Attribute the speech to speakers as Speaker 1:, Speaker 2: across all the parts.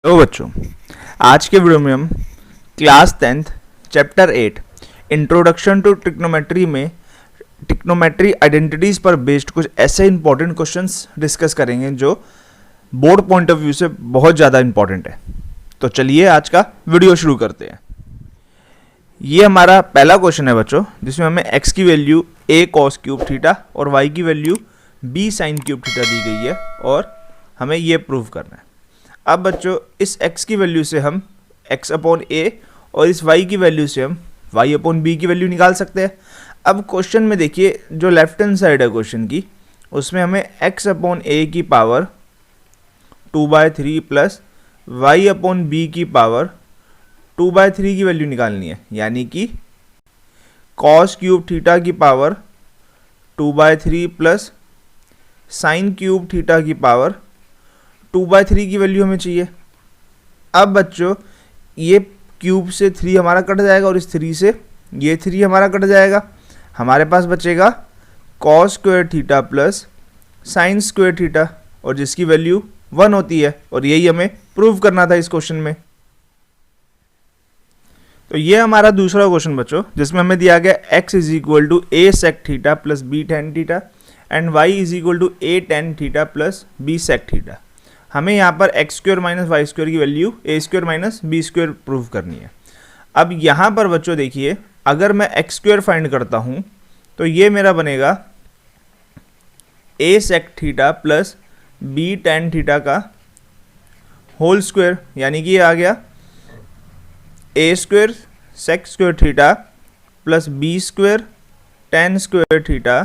Speaker 1: तो बच्चों, आज के वीडियो में हम class 10th chapter 8 introduction to trigonometry में ट्रिग्नोमेट्री आइडेंटिटीज़ पर बेस्ड कुछ ऐसे इंपॉर्टेंट क्वेश्चंस डिस्कस करेंगे जो बोर्ड पॉइंट ऑफ व्यू से बहुत ज़्यादा इंपॉर्टेंट है। तो चलिए आज का वीडियो शुरू करते हैं। ये हमारा पहला क्वेश्चन है बच्चों, जिसमें हमें x की value a cos cube theta और y की value b sin cube theta दी गई है और हमें ये प्रूव करना है। अब बच्चों, इस x की वैल्यू से हम x अपॉन a और इस y की वैल्यू से हम y अपॉन b की वैल्यू निकाल सकते हैं। अब क्वेश्चन में देखिए, जो लेफ्ट हैंड साइड है क्वेश्चन की, उसमें हमें x अपॉन a की power 2/3 plus y upon b की पावर 2/3 की वैल्यू निकालनी है, यानी कि cos क्यूब थीटा की power 2/3 plus sine cube theta की पावर 2/3 की वैल्यू हमें चाहिए। अब बच्चों, ये क्यूब से 3 हमारा कट जाएगा और इस 3 से ये 3 हमारा कट जाएगा। हमारे पास बचेगा cos square theta plus sine square theta, और जिसकी वैल्यू 1 होती है, और यही हमें प्रूव करना था इस क्वेश्चन में। तो ये हमारा दूसरा क्वेश्चन बच्चों, जिसमें हमें दिया गया x is equal to a sec theta plus b tan theta and y is equal to a tan theta plus b sec theta. हमें यहाँ पर x square minus y square की value a square minus b square prove करनी है। अब यहाँ पर बच्चों देखिए, अगर मैं एक्स स्क्वायर फाइंड करता हूँ तो ये मेरा बनेगा a sec theta plus b tan theta का होल स्क्वायर, यानी कि ये आ गया a square sec square theta plus b square tan square theta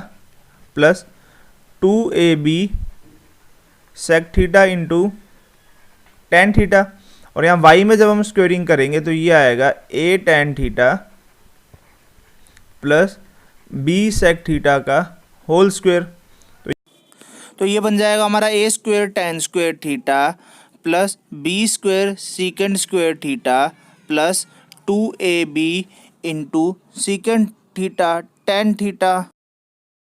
Speaker 1: plus 2ab sec theta into tan theta, और यहाँ y में जब हम स्क्वेयरिंग करेंगे तो ये आएगा a tan theta plus b sec theta का होल स्क्वायर।
Speaker 2: तो ये बन जाएगा हमारा a square tan square theta plus b square secant square theta plus 2ab into secant theta tan theta.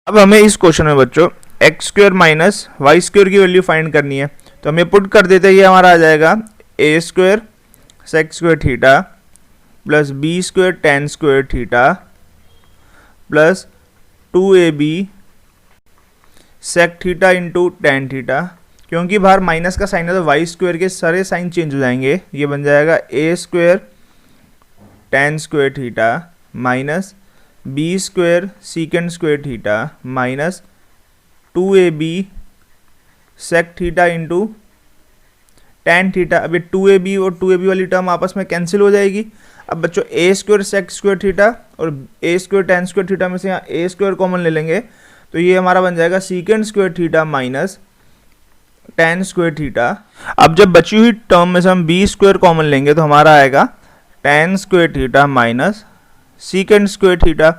Speaker 1: अब हमें इस क्वेश्चन में बच्चों x square minus y square की वैल्यू फाइंड करनी है, तो हमें पुट कर देते हैं। ये हमारा आ जाएगा a square sec square theta plus b square tan square theta plus 2ab sec theta into tan theta. क्योंकि बाहर माइनस का साइन है तो वाई स्क्वायर के सारे साइन चेंज हो जाएंगे। ये बन जाएगा a square tan square theta minus b square secant square theta minus 2ab sec theta into tan theta. अब ये 2ab और 2ab वाली टर्म आपस में कैंसिल हो जाएगी। अब बच्चों, ए स्क्वायर सेक स्क्वायर थीटा और ए स्क्वायर टेन स्क्वायर थीटा में से यहाँ ए स्क्वायर कॉमन ले लेंगे, तो ये हमारा बन जाएगा सीकेंड square theta minus tan square theta. अब जब बची हुई टर्म में से हम बी स्क्वायर कॉमन लेंगे तो हमारा आएगा ten square theta minus सीकेंड square theta.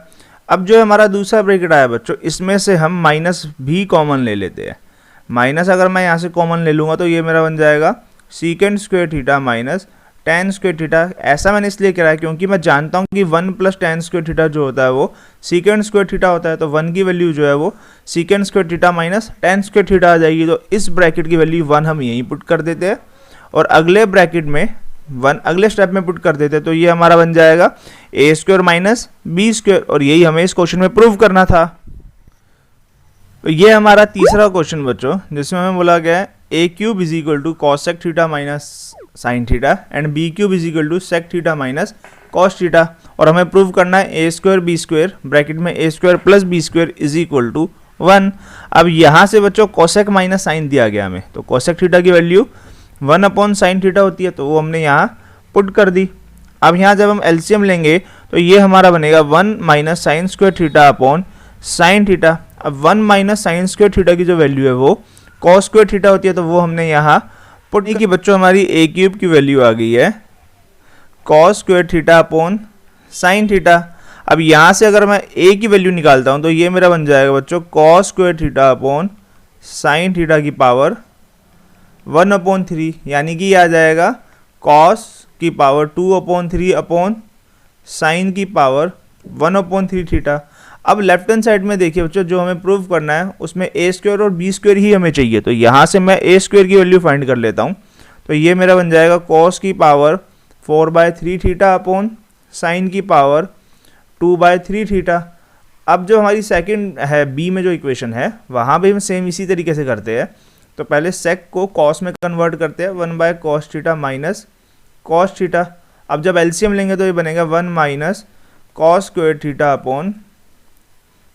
Speaker 1: अब जो हमारा दूसरा ब्रैकेट आया बच्चों, इसमें से हम माइनस भी कॉमन ले लेते हैं। माइनस अगर मैं यहाँ से कॉमन ले लूँगा तो ये मेरा बन जाएगा सीकेंड square theta minus tan square theta. ऐसा मैंने इसलिए करा है क्योंकि मैं जानता हूँ कि 1 प्लस टेन स्क्वायर थीटा जो होता है वो सीकेंड स्क्वायर थीटा होता है, तो 1 की वैल्यू जो है वो secant square theta minus tan square theta आ जाएगी। तो इस ब्रैकेट की वैल्यू 1 हम यहीं पुट कर देते हैं और अगले ब्रैकेट में 1 अगले स्टेप में पुट कर देते हैं। तो ये हमारा बन जाएगा a square minus b square, और यही हमें इस क्वेश्चन में प्रूव करना था। तो ये हमारा तीसरा क्वेश्चन बच्चों, जिसमें हमें बोला गया है a cube is equal to cos sec theta minus sine theta and b cube is equal to sec theta minus cos theta, और हमें प्रूव करना है a square b square bracket में a square plus b square is equal to 1। अब यहाँ से बच्चों cosec minus sign दिया गया हमें, तो कोसेक थीटा की वैल्यू 1 अपॉन साइन थीटा होती है, तो वो हमने यहाँ पुट कर दी। अब यहाँ जब हम एलसीएम लेंगे तो ये हमारा बनेगा 1 minus sign square theta upon sine theta. अब 1 माइनस साइन स्क्वायर थीटा की जो वैल्यू है वो कॉस स्क्वायर थीटा होती है, तो वो हमने यहाँ पुट की। बच्चों, हमारी ए क्यूब की वैल्यू आ गई है cos square theta upon sine theta. अब यहाँ से अगर मैं ए की वैल्यू निकालता हूँ तो ये मेरा बन जाएगा बच्चों cos square theta upon sine theta की पावर 1/3, यानी कि ये आ जाएगा कॉस की पावर 2/3 अपॉन साइन की पावर 1/3 थीटा। अब लेफ्ट हैंड साइड में देखिए बच्चों, जो हमें प्रूव करना है उसमें ए स्क्वायर और बी स्क्वायर ही हमें चाहिए, तो यहाँ से मैं ए स्क्वायर की वैल्यू फाइंड कर लेता हूँ। तो ये मेरा बन जाएगा कॉस की पावर 4/3 थीटा अपॉन साइन की पावर 2/3 थीटा। अब जो हमारी सेकंड है बी में जो इक्वेशन है वहाँ भी हम सेम इसी तरीके से करते हैं। तो पहले सेक को कॉस में कन्वर्ट करते हैं, 1/cos theta minus cos theta. अब जब एलसीएम लेंगे तो ये बनेगा 1 minus cos square theta upon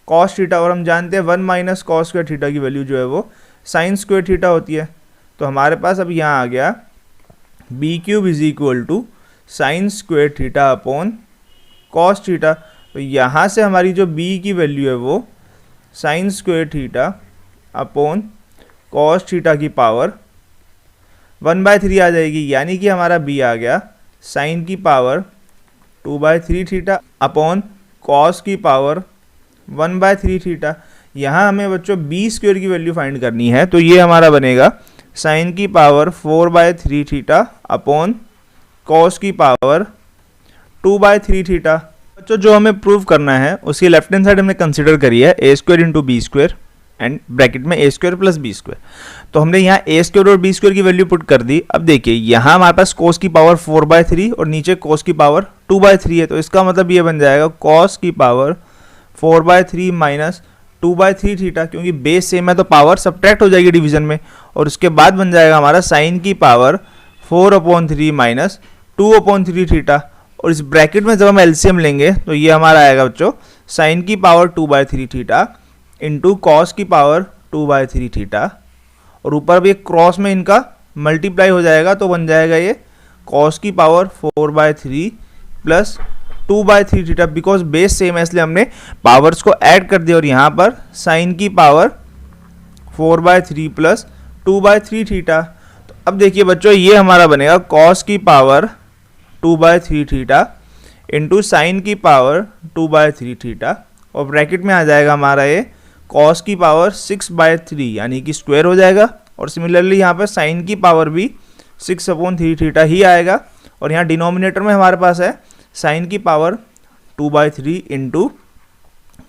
Speaker 1: cos theta, और हम जानते हैं 1 माइनस कॉस स्क्वायर थीटा की वैल्यू जो है वो साइन स्क्वायर थीटा होती है। तो हमारे पास अब यहाँ आ गया b cube is equal to sine square theta upon cos theta. तो यहाँ से हमारी जो बी की वैल्यू है वो sign square theta upon cos theta की पावर 1/3 आ जाएगी, यानी कि हमारा बी आ गया साइन की पावर 2/3 थीटा अपॉन कॉस की पावर 1/3 थीटा। यहाँ हमें बच्चों बी स्क्वायर की वैल्यू फाइंड करनी है, तो ये हमारा बनेगा साइन की पावर 4/3 थीटा अपॉन कॉस की पावर 2/3 थीटा। बच्चों जो हमें प्रूव करना है उसकी लेफ्ट हैंड साइड हमने कंसिडर करी है a square into b square and bracket में a square plus b square. तो हमने यहाँ ए स्क्वायर और बी स्क्वायर की वैल्यू पुट कर दी। अब देखिए यहाँ हमारे पास कोस की पावर 4/3 और नीचे कोस की पावर 2/3 है, तो इसका मतलब ये बन जाएगा कॉस की पावर 4/3 माइनस 2/3 थीटा, क्योंकि बेस सेम है तो पावर सब्ट्रैक्ट हो जाएगी डिवीजन में, और उसके बाद बन जाएगा हमारा साइन की पावर 4/3 माइनस 2/3 थीटा। और इस ब्रैकेट में जब हम एलसीएम लेंगे तो ये हमारा आएगा बच्चों साइन की पावर 2/3 थीटा इंटू कॉस की पावर 2/3 थीटा, और ऊपर भी एक क्रॉस में इनका मल्टीप्लाई हो जाएगा तो बन जाएगा ये कॉस की power 4/3 plus 2/3 theta. Because base same है इसलिए हमने पावर्स को ऐड कर दिया, और यहाँ पर साइन की पावर 4/3 प्लस 2/3 थीटा। तो अब देखिए बच्चों ये हमारा बनेगा कॉस की पावर 2/3 थीटा इंटू साइन की पावर 2/3 थीटा, और ब्रैकेट में आ जाएगा हमारा ये कॉस की पावर 6/3 यानी कि स्क्वायर हो जाएगा, और सिमिलरली यहाँ पर साइन की पावर भी 6/3 थीटा ही आएगा, और यहाँ डिनोमिनेटर में हमारे पास है साइन की पावर 2/3 इंटू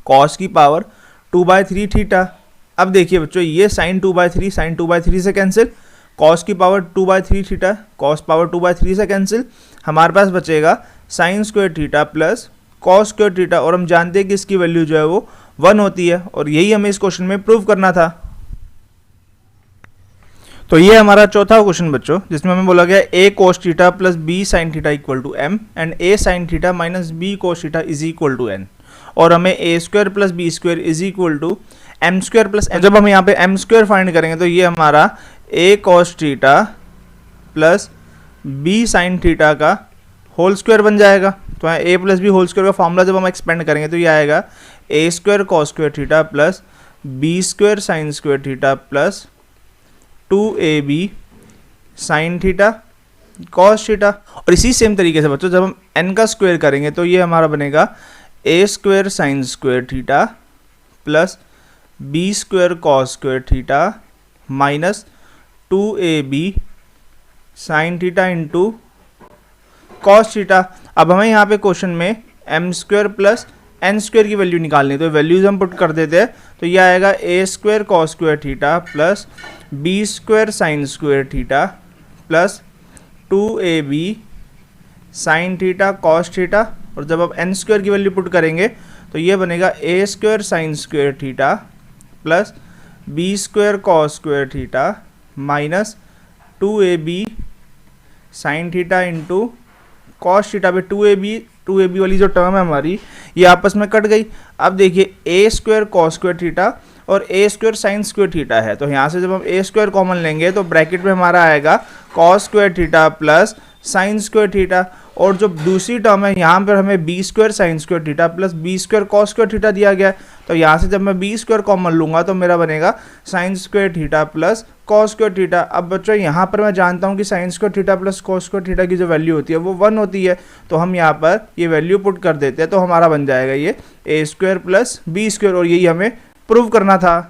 Speaker 1: कॉस की पावर 2/3 थीटा। अब देखिए बच्चों ये साइन 2/3 से कैंसिल, कॉस की पावर 2/3 थीटा कॉस पावर 2/3 से कैंसिल, हमारे पास बचेगा sine square theta plus cos square theta, और हम जानते हैं कि इसकी वैल्यू जो है वो 1 होती है, और यही हमें इस क्वेश्चन में प्रूव करना था। तो ये हमारा चौथा क्वेश्चन बच्चों, जिसमें हमें बोला गया a cos theta plus b sign theta equal to M and a sign theta minus b cos theta is equal to N, और हमें a square plus b square is equal to M square plus N. जब हम यहाँ पे M square find करेंगे तो ये हमारा a cos theta plus b sign theta का होल स्क्वायर बन जाएगा। तो यहाँ a plus b whole square का फॉर्मूला जब हम एक्सपेंड करेंगे तो ये आएगा a square cos square theta plus b square sign square theta plus 2ab sign theta cos theta. और इसी सेम तरीके से बच्चों जब हम n का स्क्वायर करेंगे तो ये हमारा बनेगा a square sign square theta plus b square cos square theta minus 2ab sign theta into cos theta. अब हमें यहाँ पे क्वेश्चन में m square plus n square की वैल्यू निकालनी है, तो वैल्यूज हम पुट कर देते हैं। तो ये आएगा a square cos square theta plus b square sign square theta plus 2ab sign theta cos theta, और जब आप एन स्क्वायर की वैल्यू पुट करेंगे तो ये बनेगा a square sign square theta plus b square cos square theta minus 2ab sign theta into cos theta पे 2ab वाली जो टर्म है हमारी ये आपस में कट गई। अब देखिए ए स्क्वायर कॉस स्क्वायर थीटा और ए स्क्वायर साइन स्क्वायर थीटा है, तो यहाँ से जब हम ए स्क्वायर कॉमन लेंगे तो ब्रैकेट में हमारा आएगा cos square theta plus sine square theta, और जो दूसरी टर्म है यहाँ पर हमें b square sign square theta plus b square cos square theta दिया गया है। तो यहाँ से जब मैं बी स्क्वायर कॉमन लूँगा तो मेरा बनेगा sign square theta plus cos square theta. अब बच्चों यहाँ पर मैं जानता हूँ कि sign square theta plus cos square theta की जो वैल्यू होती है वो 1 होती है, तो हम यहाँ पर ये वैल्यू पुट कर देते हैं, तो हमारा बन जाएगा ये ए स्क्वायर प्लस बी स्क्वायर, और यही हमें प्रूव करना था।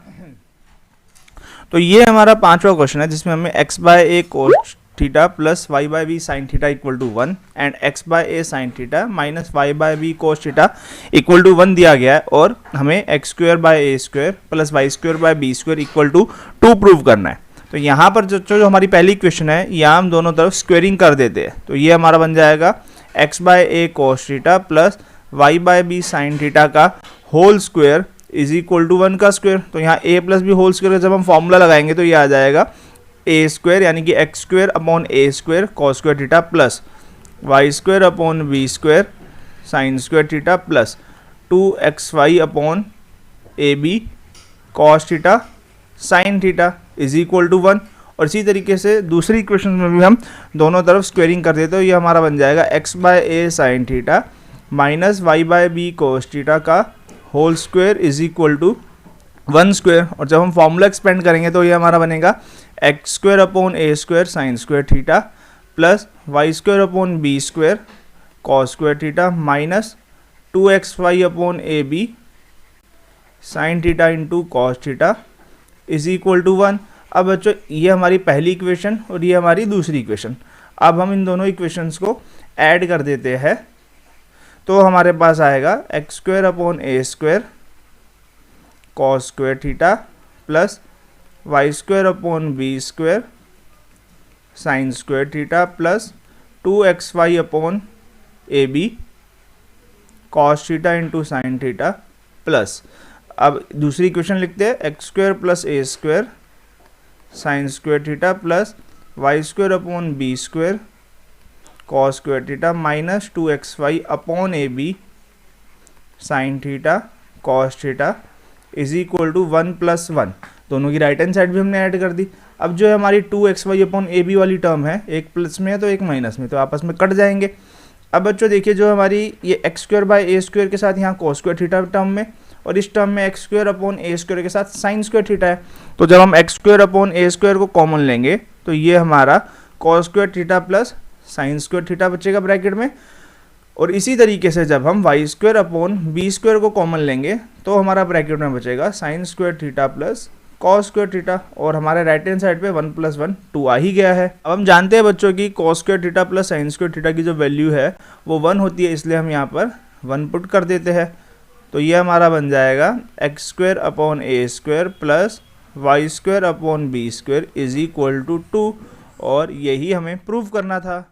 Speaker 1: तो ये हमारा पांचवा क्वेश्चन है जिसमें हमें x by a cos theta plus y by b sign theta equal to 1 and x by a sign theta minus y by b cos theta equal to 1 दिया गया है, और हमें x square by a square plus y square by b square equal to 2 prove करना है। तो यहाँ पर जो हमारी पहली इक्वेशन है, यहाँ हम दोनों तरफ स्क्वेयरिंग कर देते हैं, तो ये हमारा बन जाएगा x by a cos theta plus y by b sign theta का whole square is equal to 1 का स्क्वायर। तो यहाँ a plus b whole square जब हम फॉर्मूला लगाएंगे तो ये आ जाएगा ए स्क्वायर यानी कि x square upon a square cos square theta plus y square upon b square sign square theta plus 2xy upon a b cos theta sine theta is equal to 1। और इसी तरीके से दूसरी equation में भी हम दोनों तरफ स्क्वेयरिंग कर देते हो, ये हमारा बन जाएगा x by a sign theta minus y by b cos theta का whole square is equal to 1 square. और जब हम फॉर्मूला एक्सपेंड करेंगे तो ये हमारा बनेगा x square upon a square sign square theta plus y square upon b square cos square theta minus 2xy upon a b sign theta into cos theta is equal to 1। अब बच्चों ये हमारी पहली इक्वेशन और ये हमारी दूसरी equation, अब हम इन दोनों इक्वेशंस को ऐड कर देते हैं तो हमारे पास आएगा x square upon a square cos square theta plus y square upon b square sign square theta plus 2xy upon a b cos theta into sine theta plus, अब दूसरी इक्वेशन लिखते हैं x square plus a square sign square theta plus y square upon b square cos square theta minus 2xy upon a b sign theta cos theta is equal to 1 plus 1। दोनों की right hand side भी हमने add कर दी। अब जो है हमारी 2xy अपॉन ए बी वाली टर्म है, एक प्लस में है तो एक माइनस में, तो आपस में कट जाएंगे। अब बच्चों देखिए जो हमारी ये x square by a square के साथ यहाँ कॉस स्क्वायर थीटा टर्म में और इस टर्म में x square upon a square के साथ साइन स्क्वायर थीटा है, तो जब हम x square upon a square को कॉमन लेंगे तो ये हमारा cos square theta plus sine square theta बचेगा ब्रैकेट में। और इसी तरीके से जब हम y square upon b square को कॉमन लेंगे तो हमारा ब्रैकेट में बचेगा sine square theta plus cos square theta, और हमारे राइट हैंड साइड पे 1 प्लस 1 2 आ ही गया है। अब हम जानते हैं बच्चों की cos square theta plus sine square theta की जो वैल्यू है वो 1 होती है, इसलिए हम यहाँ पर 1 पुट कर देते हैं। तो ये हमारा बन जाएगा x square upon a square plus y square upon b square is equal to 2, और यही हमें प्रूव करना था।